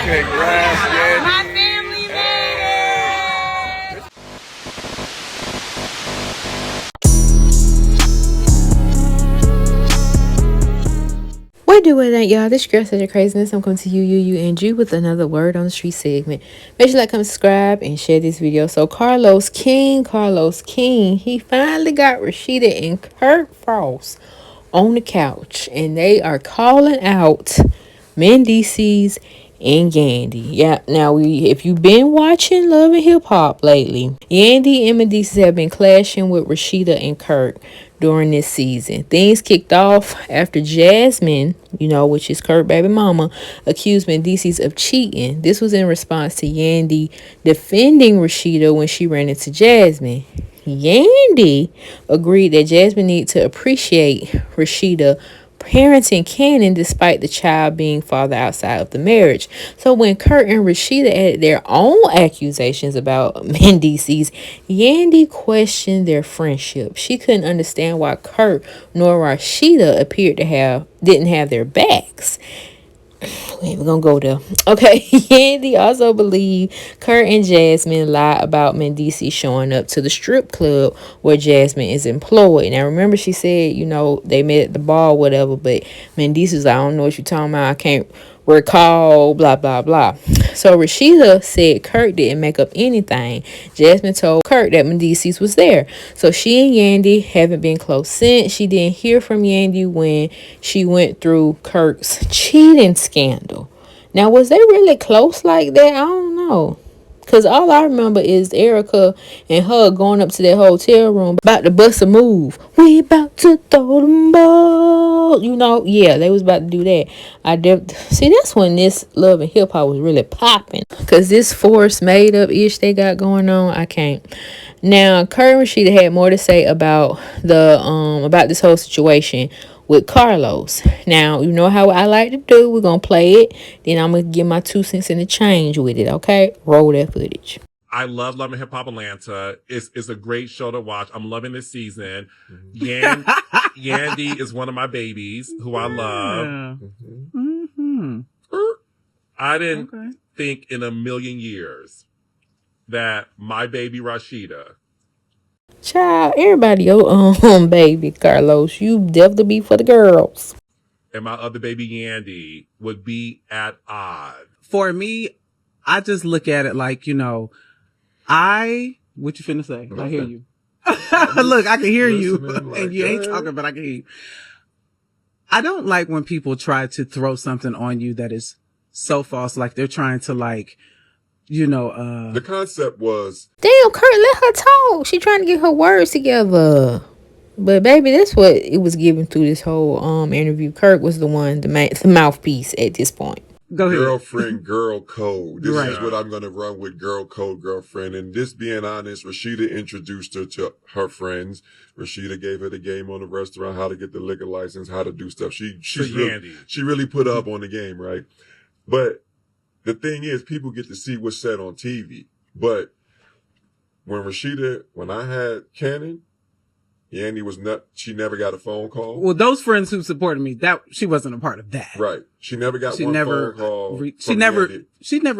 Congrats, Yandy. My family made it. What do it, y'all? This girl such a craziness. I'm coming to you, and you with another word on the street segment. Make sure you like, comment, subscribe, and share this video. So Carlos King, he finally got Rasheeda and Kirk Frost on the couch, and they are calling out Mendeecees and Yandy. Yeah, now if you've been watching Love and Hip Hop lately, Yandy and Mendeecees have been clashing with Rashida and Kirk during this season. Things kicked off after Jasmine, which is Kirk baby mama, accused Mendeecees of cheating. This was in response to Yandy defending Rashida when she ran into Jasmine. Yandy agreed that Jasmine needed to appreciate Rashida parenting canon despite the child being father outside of the marriage. So when Kurt and Rashida added their own accusations about Mendeecees, Yandy questioned their friendship. She couldn't understand why Kurt nor Rashida didn't have their backs. We're gonna go there. Okay. Yandy also believed Kurt and Jasmine lied about Mendeecees showing up to the strip club where Jasmine is employed. Now remember, she said, they met at the bar or whatever, but Mendeecees, I don't know what you're talking about. I can't recall, blah blah blah. So Rashida said Kurt didn't make up anything. Jasmine told Kurt that Mendeecees was there. So she and Yandy haven't been close since. She didn't hear from Yandy when she went through Kirk's cheating scandal. Now, was they really close like that? I don't know. Because all I remember is Erica and her going up to that hotel room about to bust a move. We about to throw them balls. Yeah, they was about to do that. See, that's when this Love and Hip Hop was really popping. Because this force made up ish they got going on, I can't. Now, Kurt and Rashida had more to say about about this whole situation with Carlos. Now, you know how I like to do. We're going to play it. Then I'm going to give my 2 cents in the change with it, okay? Roll that footage. I love Love and Hip Hop Atlanta. It's a great show to watch. I'm loving this season. Yandy is one of my babies who I love. Mm-hmm. I didn't think in a million years that my baby Rashida. Child, everybody your baby, Carlos. You definitely be for the girls. And my other baby Yandy would be at odds. For me, I just look at it like, what you finna say? I hear you. Look, I can hear you. Like, and you ain't talking, but I can hear you. I don't like when people try to throw something on you that is so false. Like they're trying to the concept was, damn, Kurt, let her talk. She trying to get her words together. But baby, that's what it was given through this whole interview. Kurt was the one, the mouthpiece at this point. Go ahead. Girlfriend, girl code. This is what I'm going to run with, girl code, girlfriend. And this being honest, Rashida introduced her to her friends. Rashida gave her the game on the restaurant, how to get the liquor license, how to do stuff. She really put up on the game, right? But the thing is, people get to see what's said on TV. But when I had Cannon, Yandy she never got a phone call. Well, those friends who supported me, she wasn't a part of that. Right. She never got phone call. She never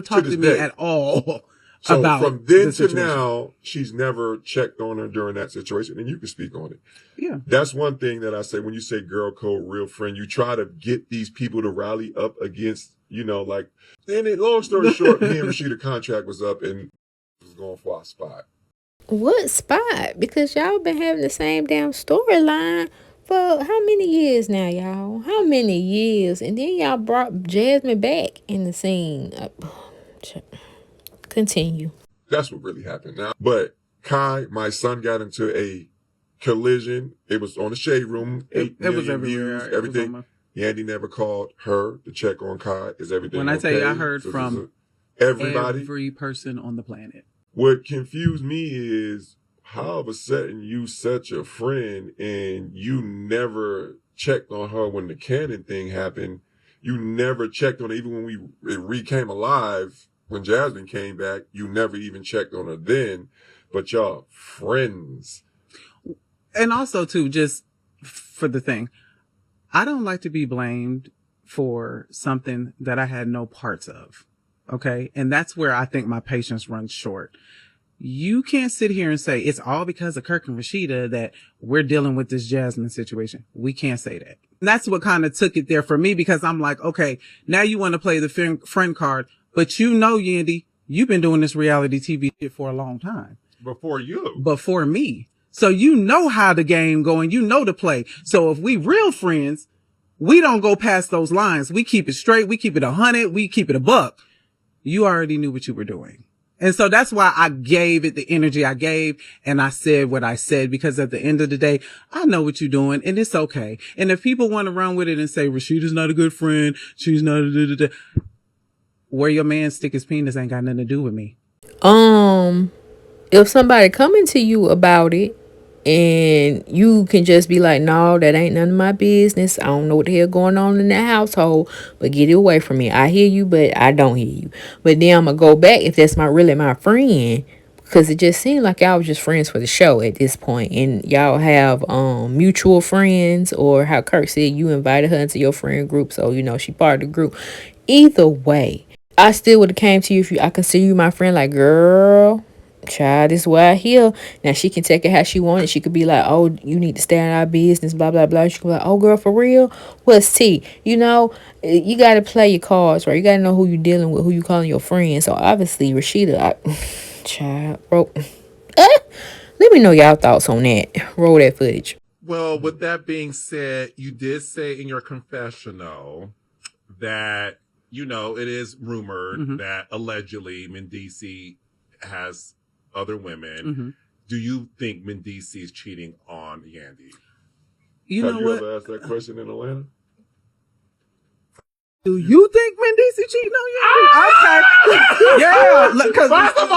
talked to me at all so about from then to now, she's never checked on her during that situation, and you can speak on it. Yeah. That's one thing that I say when you say girl code, real friend, you try to get these people to rally up against, long story short, me and Rashida contract was up and was going for our spot. What spot? Because y'all been having the same damn storyline for how many years now, y'all? How many years? And then y'all brought Jasmine back in the scene. Continue. That's what really happened now. But Kai, my son, got into a collision. It was on the Shade Room. It was everywhere. Views, everything. Yandy never called her to check on Kai. Is everything When I tell you, I heard from every person on the planet. What confused me is how all of a sudden you such a friend and you never checked on her when the Cannon thing happened. You never checked on her even when we came alive. When Jasmine came back, you never even checked on her then. But y'all friends. And also too, just for the thing, I don't like to be blamed for something that I had no parts of. Okay. And that's where I think my patience runs short. You can't sit here and say it's all because of Kirk and Rashida that we're dealing with this Jasmine situation. We can't say that. And that's what kind of took it there for me, because I'm like, okay, now you want to play the friend card, but you know, Yandy, you've been doing this reality TV shit for a long time. Before you. Before me. So you know how the game going, you know the play. So if we real friends, we don't go past those lines. We keep it straight. We keep it 100. We keep it a buck. You already knew what you were doing. And so that's why I gave it the energy I gave, and I said what I said, because at the end of the day, I know what you're doing and it's okay. And if people want to run with it and say, Rasheeda's not a good friend, she's not a where your man stick his penis ain't got nothing to do with me. If somebody coming to you about it, and you can just be like, no, that ain't none of my business. I don't know what the hell going on in that household, but get it away from me. I hear you, but I don't hear you. But then I'm going to go back if that's really my friend, because it just seemed like y'all was just friends for the show at this point. And y'all have mutual friends, or how Kirk said you invited her into your friend group, so, you know, she part of the group. Either way, I still would have came to you if I consider you my friend. Like, girl, child, this is why I hear. Now she can take it how she wants. She could be like, oh, you need to stay in our business, blah blah blah. She could be like, oh girl, for real, what's tea? You know, you got to play your cards right. You got to know who you dealing with, who you calling your friend. So obviously Rashida, child, bro, let me know y'all thoughts on that. Roll that footage. Well, with that being said, you did say in your confessional that, you know, it is rumored that allegedly Mendeecees has other women. Do you think Mendeecees is cheating on Yandy? Have you ever asked that question in Atlanta? Do you think Mendeecees cheating on Yandy? Okay. Yeah. Because first of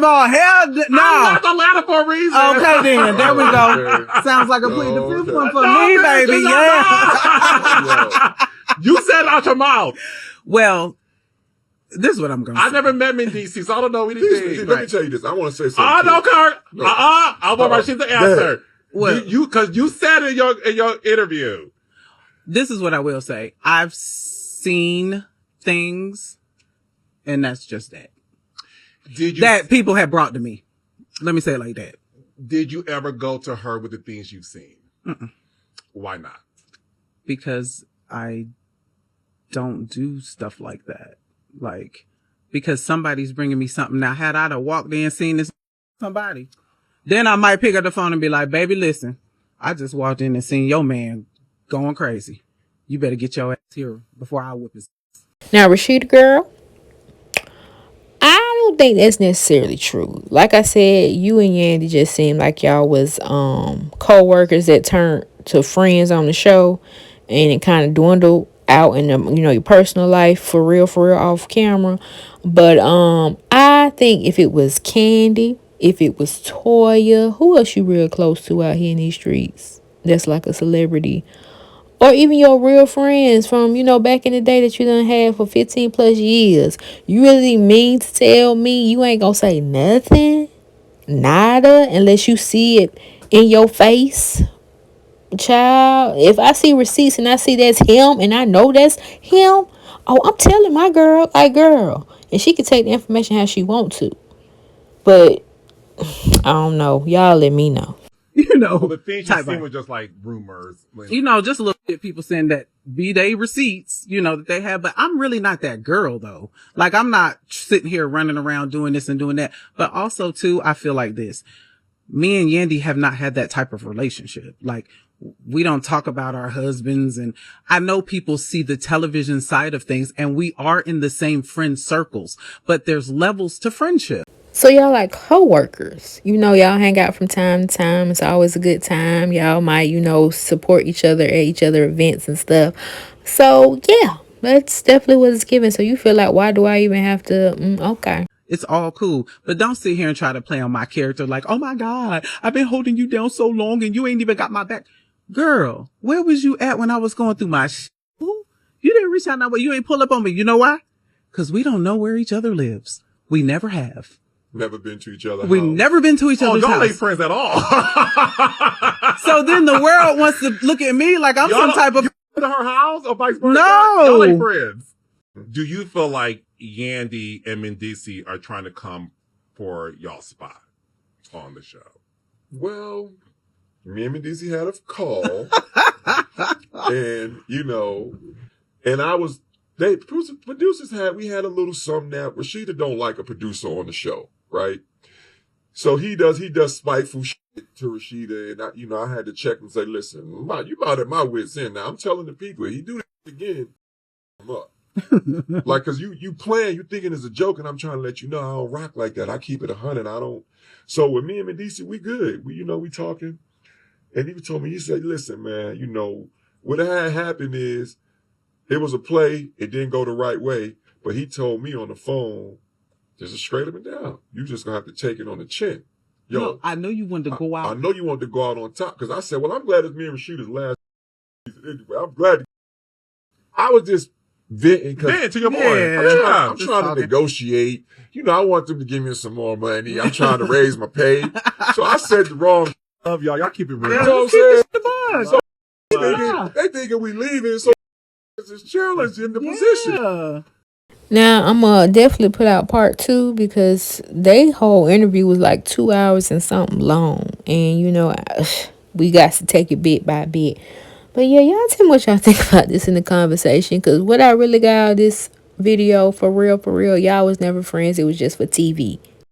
all, hell no. I left Atlanta for a reason. Okay, then. There we go. Sounds like a plead the fifth one for me, baby. Yeah. You said it out your mouth. Well, this is what I'm going to say. I never met Mendeecees, so I don't know anything. Let me tell you this. I want to say something. Oh, no, Kirk. I want Rashida to answer. Well, because you said in your interview. This is what I will say. I've seen things, and that's just that. That people have brought to me. Let me say it like that. Did you ever go to her with the things you've seen? Why not? Because I don't do stuff like that. Like, because somebody's bringing me something. Now, had I walked in and seen this somebody, then I might pick up the phone and be like, baby, listen, I just walked in and seen your man going crazy. You better get your ass here before I whip his ass. Now, Rashida girl, I don't think that's necessarily true. Like I said, you and Yandy just seemed like y'all was co-workers that turned to friends on the show, and it kind of dwindled out in the, you know, your personal life for real off camera. But I think if it was Candy, if it was Toya, who else you real close to out here in these streets that's like a celebrity, or even your real friends from, you know, back in the day that you done had for 15 plus years, you really mean to tell me you ain't gonna say nothing, nada, unless you see it in your face? Child, if I see receipts and I see that's him and I know that's him, oh, I'm telling my girl, like, girl, and she can take the information how she want to. But I don't know. Y'all let me know. You know, well, the things you seen were just like rumors. You know, just a little bit people saying that be they receipts, you know, that they have. But I'm really not that girl, though. Like, I'm not sitting here running around doing this and doing that. But also, too, I feel like this. Me and Yandy have not had that type of relationship. Like, we don't talk about our husbands, and I know people see the television side of things, and we are in the same friend circles, but there's levels to friendship. So y'all like co-workers, you know, y'all hang out from time to time. It's always a good time. Y'all might, you know, support each other at each other events and stuff. So yeah, that's definitely what it's given. So you feel like, why do I even have to? Okay. It's all cool, but don't sit here and try to play on my character like, oh my God, I've been holding you down so long and you ain't even got my back. Girl, where was you at when I was going through my You didn't reach out that way. You ain't pull up on me. You know why? Because we don't know where each other lives. We never have. Never been to each other's We've house. never been to each other's house. Y'all ain't friends at all. So then the world wants to look at me like I'm some type of... You to her house or vice versa? No. Y'all ain't friends. Do you feel like Yandy and Mendeecees are trying to come for y'all's spot on the show? Well, me and Mendeecees had a call, and and I was. Producers we had a little something that Rashida don't like a producer on the show, right? So he does spiteful shit to Rashida, and I had to check and say, listen, you about at my wit's end now. I'm telling the people, he do that again, I'm up. Like, cause you playing, you thinking it's a joke, and I'm trying to let you know I don't rock like that. I keep it 100. I don't. So with me and Mendeecees, we good. We talking, and he told me, he said, listen, man, what had happened is it was a play. It didn't go the right way, but he told me on the phone, just straight up and down, you just gonna have to take it on the chin. Yo, no, I know you wanted to go out. I know you wanted to go out on top, because I said, well, I'm glad it's me and Rasheeda's last. I'm glad. I was just venting. Vent to your boy. I'm trying to negotiate. I want them to give me some more money. I'm trying to raise my pay. So I said the wrong. Love y'all. Y'all keep it real. You know what I'm saying? They thinking we leaving, so it's a challenge in the position. Now, I'm going to definitely put out part 2 because they whole interview was like 2 hours and something long. And, we got to take it bit by bit. But yeah, y'all tell me what y'all think about this in the conversation. Because what I really got out of this video, for real, y'all was never friends. It was just for TV.